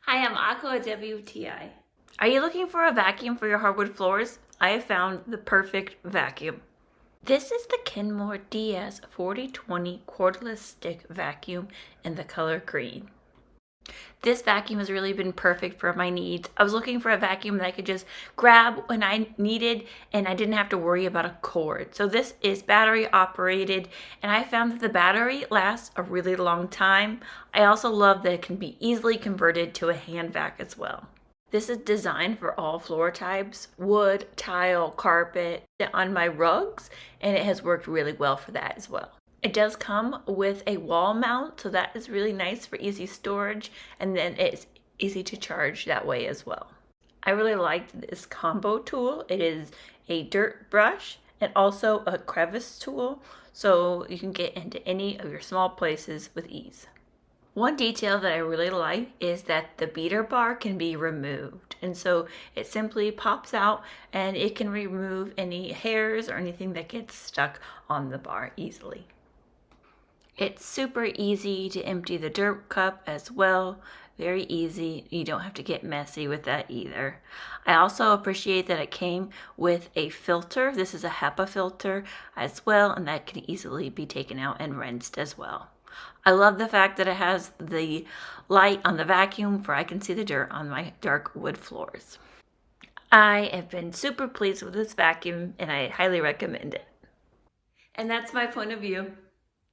Hi, I'm Aqua WTI. Are you looking for a vacuum for your hardwood floors? I have found the perfect vacuum. This is the Kenmore DS4020 Cordless Stick Vacuum in the color green. This vacuum has really been perfect for my needs. I was looking for a vacuum that I could just grab when I needed and I didn't have to worry about a cord. So this is battery operated and I found that the battery lasts a really long time. I also love that it can be easily converted to a hand vac as well. This is designed for all floor types, wood, tile, carpet, on my rugs, and it has worked really well for that as well. It does come with a wall mount, so that is really nice for easy storage, and then it's easy to charge that way as well. I really liked this combo tool. It is a dirt brush and also a crevice tool, so you can get into any of your small places with ease. One detail that I really like is that the beater bar can be removed, and so it simply pops out and it can remove any hairs or anything that gets stuck on the bar easily. It's super easy to empty the dirt cup as well. Very easy. You don't have to get messy with that either. I also appreciate that it came with a filter. This is a HEPA filter as well, and that can easily be taken out and rinsed as well. I love the fact that it has the light on the vacuum for I can see the dirt on my dark wood floors. I have been super pleased with this vacuum and I highly recommend it. And that's my point of view.